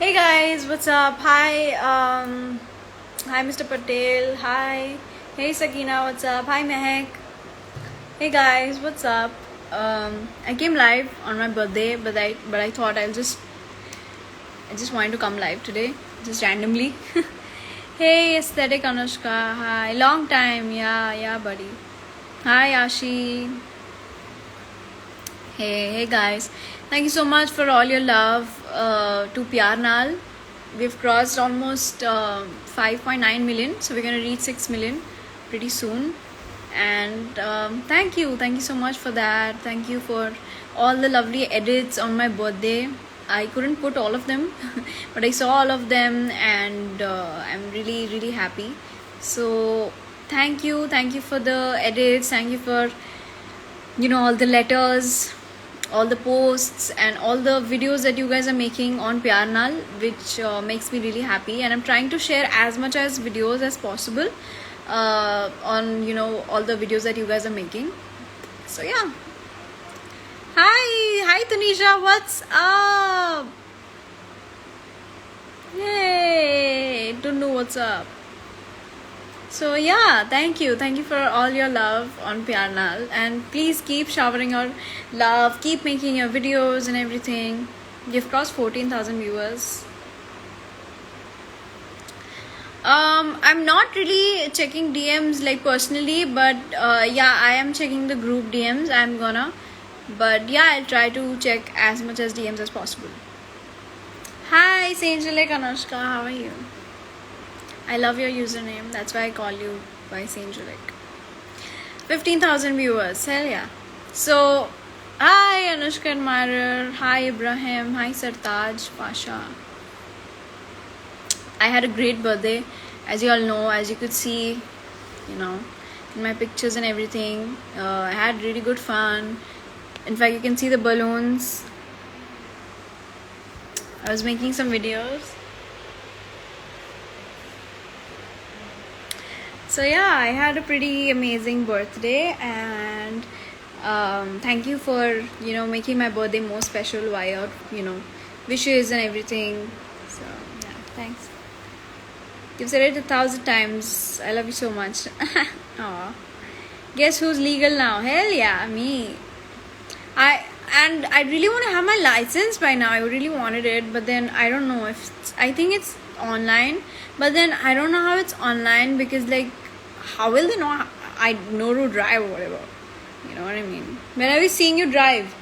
Hey guys, what's up? Hi Mr. Patel. Hi. Hey Sakina, what's up? Hi Mehak. Hey guys, what's up? I came live on my birthday, but I thought I just wanted to come live today, just randomly. Hey Aesthetic Anushka. Hi. Long time. Yeah, buddy. Hi Ashi. Hey guys. Thank you so much for all your love to Pyar Nal. We've crossed almost 5.9 million, so we're gonna reach 6 million pretty soon. And thank you so much for that. Thank you for all the lovely edits on my birthday. I couldn't put all of them, but I saw all of them, and I'm really happy. So thank you for the edits. Thank you for all the letters, all the posts, and all the videos that you guys are making on Pyar Nal, which makes me really happy. And I'm trying to share as much as videos as possible on all the videos that you guys are making. So yeah. Hi Tanisha, what's up? Hey, don't know what's up. So yeah, thank you for all your love on Pyar Nal, and please keep showering your love, keep making your videos and everything. You've crossed 14,000 viewers. I'm not really checking DMs like personally, but yeah, I am checking the group DMs. But yeah, I'll try to check as much as DMs as possible. Hi, Sanjalek Anushka, how are you? I love your username. That's why I call you by Sanjalek. 15,000 viewers. Hell yeah. So, hi Anushka Admirer. Hi Ibrahim. Hi Sartaj Pasha. I had a great birthday. As you all know, as you could see, in my pictures and everything. I had really good fun. In fact, you can see the balloons. I was making some videos. So yeah, I had a pretty amazing birthday, and thank you for making my birthday more special via wishes and everything. So yeah, thanks. You've said it 1,000 times. I love you so much. Aww. Guess who's legal now? Hell yeah, me. I really want to have my license by now. I really wanted it, but then I don't know if I think it's online, but then I don't know how it's online, because like, how will they know I know to drive or whatever? You know what I mean? When I was seeing you drive,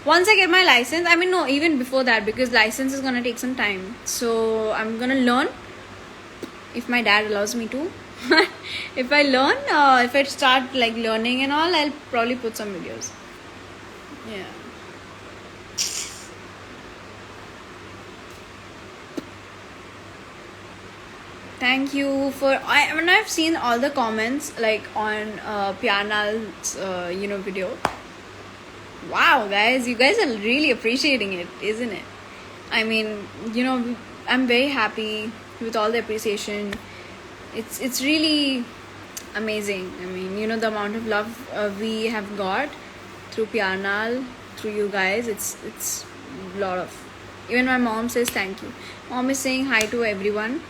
once I get my license, I mean, no, even before that, because license is gonna take some time. So I'm gonna learn if my dad allows me to. If I learn, if I start like learning and all, I'll probably put some videos. Yeah. Thank you for when I've seen all the comments like on Pyar Nal's video. Wow, guys, you guys are really appreciating it, isn't it? I mean, I'm very happy with all the appreciation. It's really amazing. I mean, the amount of love we have got through Pyar Nal, through you guys. It's a lot of. Even my mom says thank you. Mom is saying hi to everyone,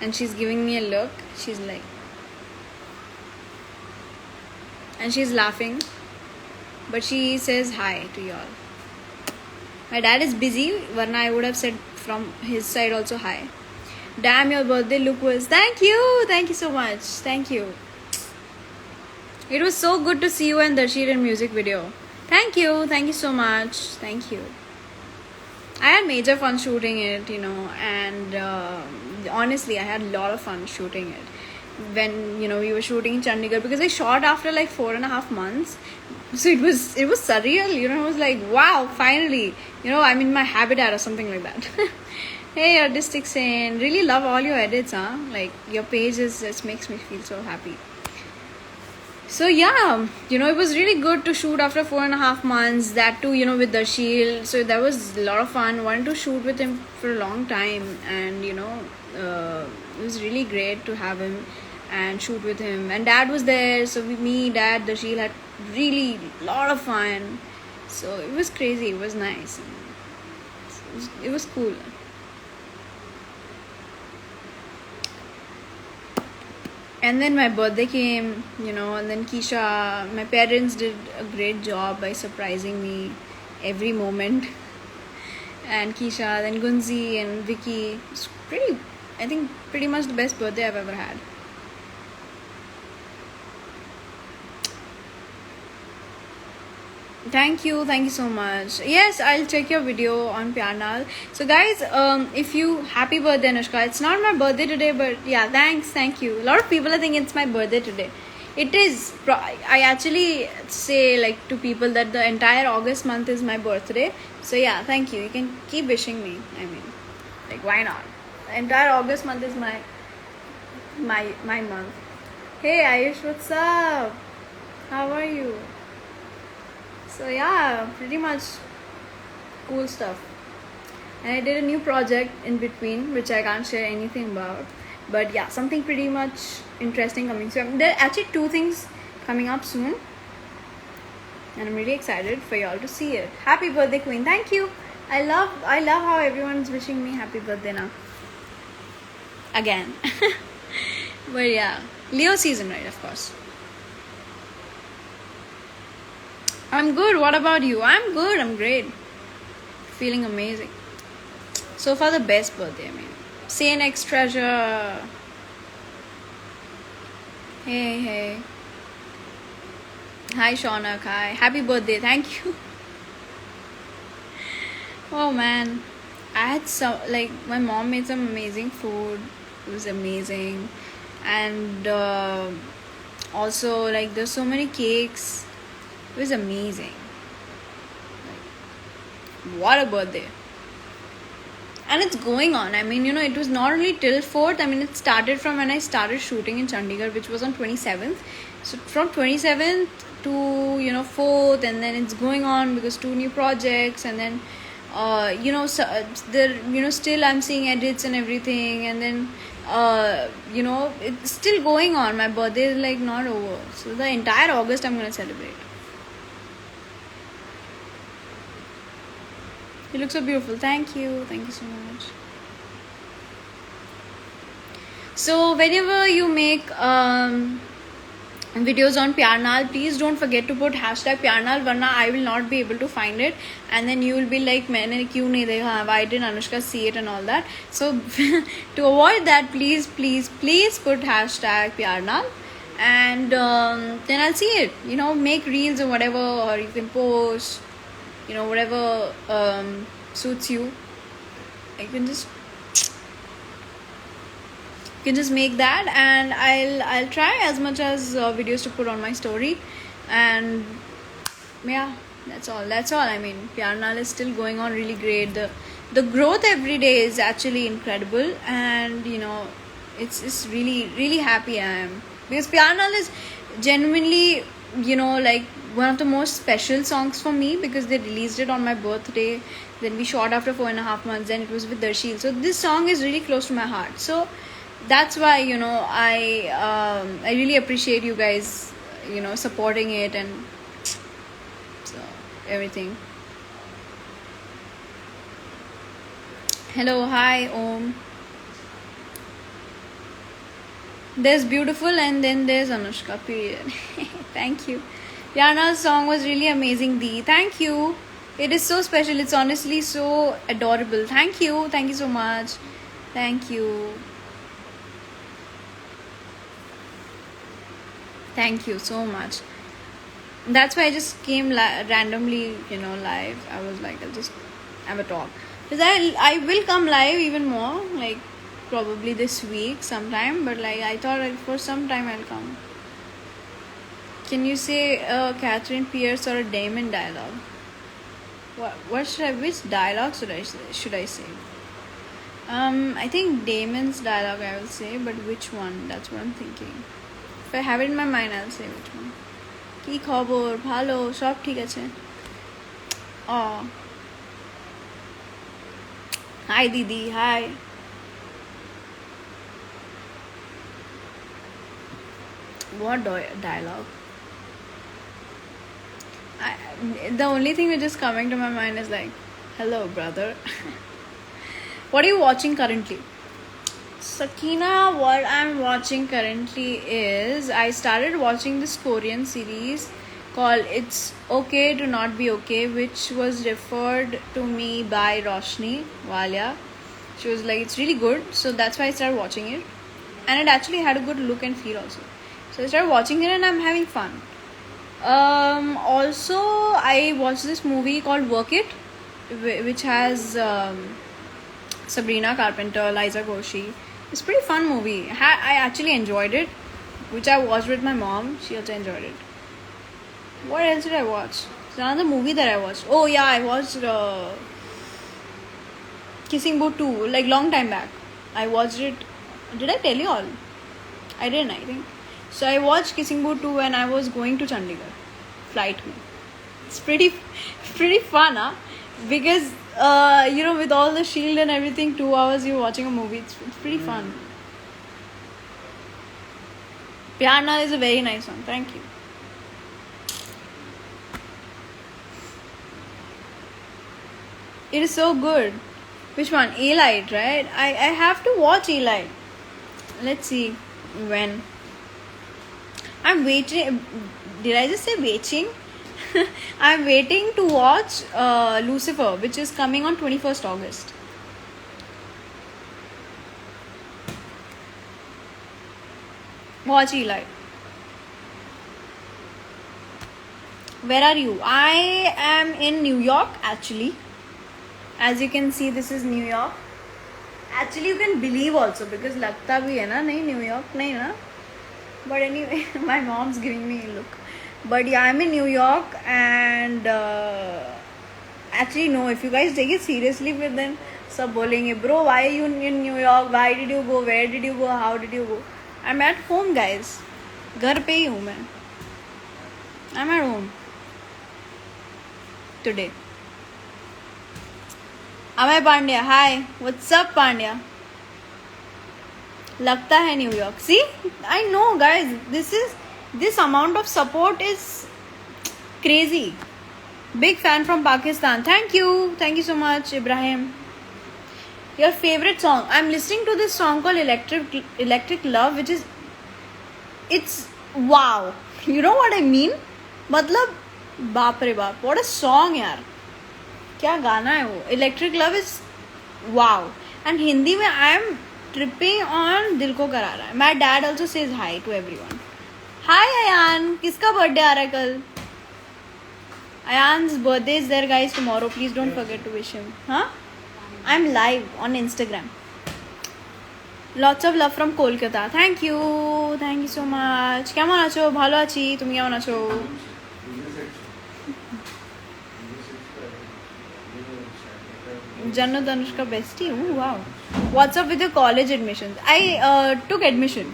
and she's giving me a look. She's like, and she's laughing, but she says hi to y'all. My dad is busy, Varna I would have said from his side also hi. Damn, your birthday look was. Thank you so much. Thank you. It was so good to see you and Darshir in music video. Thank you so much. Thank you. I had major fun shooting it, and honestly, I had a lot of fun shooting it. When we were shooting in Chandigarh, because I shot after like 4.5 months, so it was surreal. It was like, wow, finally, I'm in my habitat or something like that. Hey, Artistic Saint, really love all your edits, huh? Like your page just makes me feel so happy. So yeah, it was really good to shoot after 4.5 months. That too, with the shield. So that was a lot of fun. Wanted to shoot with him for a long time, and it was really great to have him and shoot with him. And Dad was there, so me, Dad, the shield had really a lot of fun. So it was crazy. It was nice. It was cool. And then my birthday came, and then Keisha, my parents did a great job by surprising me every moment. And Keisha, then Gunzi and Vicky. It's I think pretty much the best birthday I've ever had. Thank you so much. Yes, I'll check your video on Pianal. So guys, if you, happy birthday Anushka. It's not my birthday today, but yeah, thank you. A lot of people are thinking it's my birthday today. It is. I actually say like to people that the entire August month is my birthday. So yeah, thank you. You can keep wishing me. I mean, like, why not? The entire August month is my month. Hey Ayush, what's up? How are you? So yeah, pretty much cool stuff. And I did a new project in between, which I can't share anything about. But yeah, something pretty much interesting coming soon. There are actually 2 things coming up soon. And I'm really excited for y'all to see it. Happy birthday, Queen. Thank you. I love how everyone's wishing me happy birthday now. Again. But yeah, Leo season, right? Of course. I'm good. What about you? I'm good. I'm great. Feeling amazing. So far, the best birthday. I mean, say next treasure. Hey. Hi, Shaunak. Hi. Happy birthday. Thank you. Oh man, I had my mom made some amazing food. It was amazing. And also, like, there's so many cakes. It was amazing. Like, what a birthday. And it's going on. I mean, it was not only till 4th. I mean, it started from when I started shooting in Chandigarh, which was on 27th. So from 27th to, 4th, and then it's going on because 2 new projects, and then, still I'm seeing edits and everything, and then, it's still going on. My birthday is like not over. So the entire August I'm going to celebrate. You look so beautiful. Thank you so much. So whenever you make videos on Pyarnal, please don't forget to put hashtag Pyarnal, varna I will not be able to find it, and then you will be like, maine kyun nahi dekha, why didn't Anushka see it and all that. So to avoid that, please put hashtag Pyarnal, and then I'll see it. Make reels or whatever, or you can post, whatever suits you. You can just make that, and I'll try as much as videos to put on my story. And yeah, that's all. I mean, Pyarnal is still going on really great. The growth every day is actually incredible, and it's really, really happy I am, because Pyarnal is genuinely, like, one of the most special songs for me, because they released it on my birthday. Then we shot after 4.5 months, and it was with Darshil. So this song is really close to my heart. So that's why I really appreciate you guys supporting it, and so everything. Hello, hi, Om. There's beautiful, and then there's Anushka, period. Thank you. Rihanna's song was really amazing, Dee. Thank you. It is so special. It's honestly so adorable. Thank you so much. Thank you. Thank you so much. That's why I just came randomly, live. I was like, I'll just have a talk. Because I will come live even more, like, probably this week sometime. But, like, I thought for some time I'll come. Can you say Catherine Pierce or a Damon dialogue? Which dialogue should I say? I think Damon's dialogue I will say, but which one? That's what I'm thinking. If I have it in my mind, I'll say which one. কি খবর? ভালো, সব ঠিক আছে. Oh. Hi Didi, hi. What dialogue? The only thing which is coming to my mind is like, hello brother. What are you watching currently? Sakina, what I'm watching currently is I started watching this Korean series called It's Okay to Not Be Okay, which was referred to me by Roshni Walia. She was like, it's really good, so that's why I started watching it. And it actually had a good look and feel also. So I started watching it and I'm having fun. Also, I watched this movie called Work It, which has Sabrina Carpenter, Liza Koshy. It's a pretty fun movie. I actually enjoyed it, which I watched with my mom. She also enjoyed it. What else did I watch? It's another movie that I watched. Oh yeah, I watched Kissing Booth 2, like long time back. I watched it. Did I tell you all? I didn't, I think. So I watched Kissing Booth 2 when I was going to Chandigarh. Flight me. It's pretty fun, huh? Because with all the shield and everything, 2 hours you're watching a movie. It's pretty fun. Pyarna is a very nice one. Thank you. It is so good. Which one? Elite, right? I have to watch Elite. Let's see when. I'm waiting. Did I just say waiting? I'm waiting to watch Lucifer, which is coming on 21st August. Watch Eli. Where are you? I am in New York actually. As you can see, this is New York. Actually, you can believe also because lagta bhi hai na, nahi New York, nahi na. But anyway, my mom's giving me a look. But yeah, I'm in New York and actually no, if you guys take it seriously, but then sab bolenge, bro, why are you in New York? Why did you go? Where did you go? How did you go? I'm at home, guys. घर पे ही हूँ मैं. I'm at home today. Amay Pandya, hi. What's up, Pandya? लगता है New York. See, I know, guys. This amount of support is crazy. Big fan from Pakistan. Thank you so much, Ibrahim. Your favorite song? I'm listening to this song called Electric Love, which is it's wow. You know what I mean? मतलब बाप रे बाप, what a song यार. क्या गाना है वो. Electric Love is wow. And Hindi में I am tripping on दिल को करारा है. My dad also says hi to everyone. Hi Ayan, किसका birthday आ रहा है कल? Ayan's birthday is there, guys, tomorrow. Please don't forget to wish him. Huh? I'm live on Instagram. Lots of love from Kolkata. Thank you so much. কেমন আছো? ভালো আছি. তুমি কেমন আছো? Jannat Anushka bestie. Ooh, wow. What's up with your college admissions? I took admission.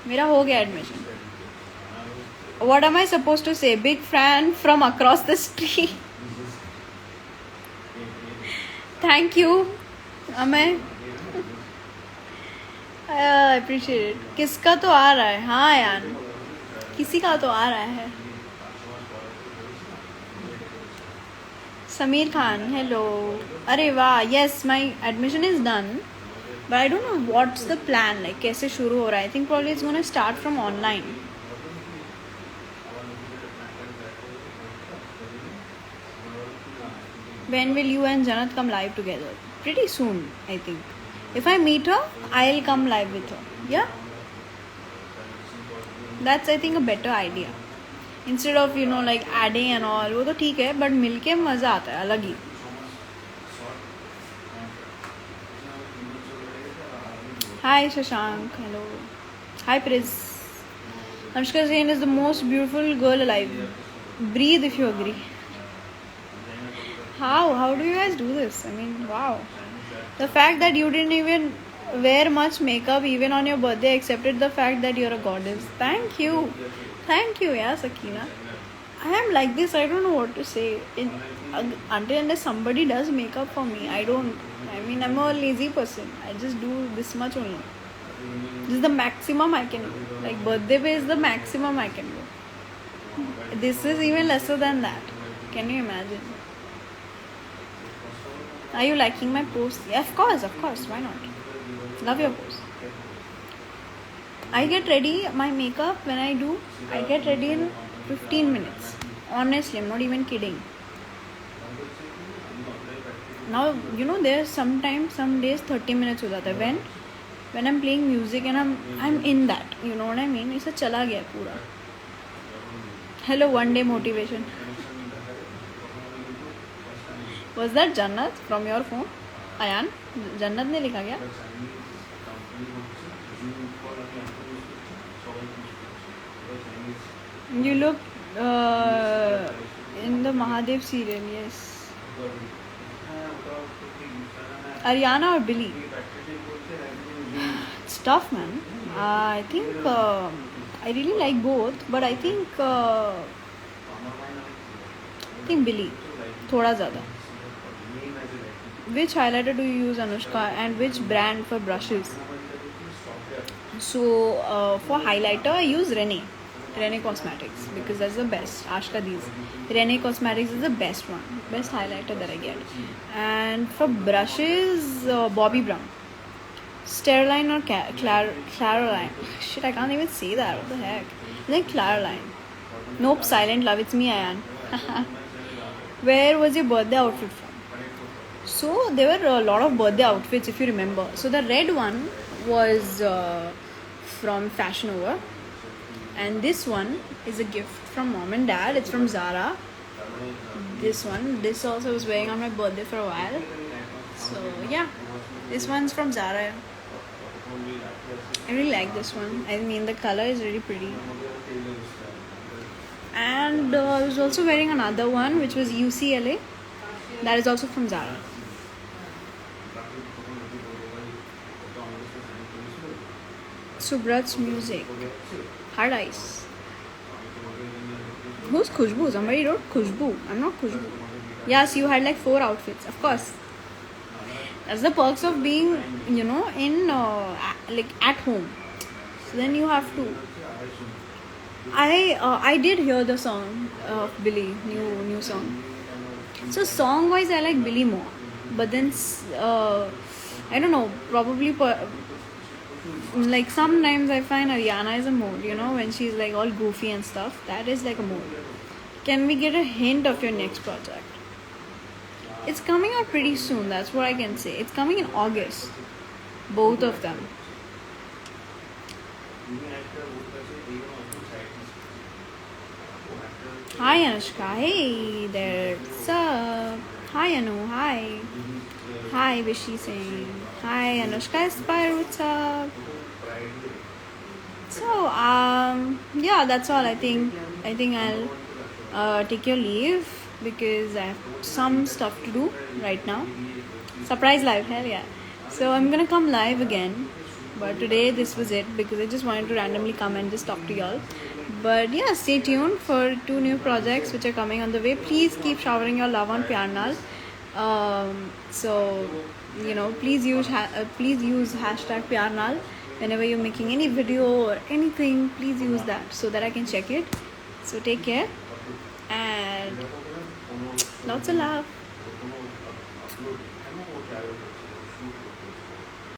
मेरा हो गया admission. What am I supposed to say? Big fan from across the street. Thank you. Amay. I appreciate it. किसका तो आ रहा है? हाँ यार, किसी का तो आ रहा है. Sameer Khan, hello. अरे वाह, yes, my admission is done. But I don't know what's the plan. Like कैसे शुरू हो रहा है? I think probably it's gonna start from online. When will you and Janat come live together? Pretty soon, I think. If I meet her, I'll come live with her. Yeah? That's, I think, a better idea. Instead of, like adding and all, वो तो ठीक है, but मिलके मज़ा आता है, अलग ही. Hi Shashank, hello. Hi Priz. Anushka Sen is the most beautiful girl alive. Breathe if you agree. How do you guys do this? I mean, wow. The fact that you didn't even wear much makeup even on your birthday accepted the fact that you're a goddess. Thank you, yeah, Sakina. I am like this. I don't know what to say. Until unless somebody does makeup for me, I don't. I mean, I'm a lazy person. I just do this much only. This is the maximum I can do. Like birthday pay is the maximum I can do. This is even lesser than that. Can you imagine? Are you liking my post? Yeah, of course. Why not? Love your pose. I get ready, my makeup when I do, I get ready in 15 minutes. Honestly, I'm not even kidding. Now, you know, there's sometimes, some days 30 minutes हो जाता है when I'm playing music and I'm in that, you know what I mean? इसे चला गया पूरा. Hello, one day motivation. Was that Jannat from your phone? Ayan, Jannat ने लिखा क्या? You look in the Mahadev serial, yes. Ariana or Billy? It's tough, man. I think I really like both, but I think Billy, thoda ज़्यादा. Which highlighter do you use, Anushka, and which brand for brushes? So for highlighter, I use Rene Cosmetics, because that's the best. Ashka these. Rene Cosmetics is the best one, best highlighter that I get. And for brushes, Bobbi Brown. Stearline or Claroline? Shit, I can't even say that. What the heck? I think Claroline. Nope, Silent Love. It's me, Ayan. Where was your birthday outfit from? So there were a lot of birthday outfits, if you remember. So the red one was from Fashion Over, and this one is a gift from mom and dad. It's from Zara. This also was wearing on my birthday for a while. So yeah, this one's from Zara. I really like this one. I mean, the color is really pretty. And I was also wearing another one, which was UCLA. That is also from Zara. Subrat's music. Hard Ice. Who's Khushbu? Somebody wrote Khushbu. I'm not Khushbu. Yes, you had like 4 outfits. Of course. That's the perks of being, you know, in like at home. So then you have to. I did hear the song of Billy, new song. So song wise, I like Billy more. But then I don't know. Probably like sometimes I find Ariana is a mood. You know, when she's like all goofy and stuff. That is like a mood. Can we get a hint of your next project? It's coming out pretty soon, that's what I can say. It's coming in August. Both of them. Hi Anushka, hey there. What's up? Hi Anu, hi. Hi Vishy Singh. Hi Anushka Aspire, what's up? So, yeah, that's all. I think I'll take your leave, because I have some stuff to do right now. Surprise live, hell yeah. So I'm gonna come live again, but today this was it, because I just wanted to randomly come and just talk to y'all. But yeah, stay tuned for 2 new projects which are coming on the way. Please keep showering your love on Pyarnal. So you know, please use hashtag Pyarnal whenever you're making any video or anything. Please use that so that I can check it. So take care and lots of love.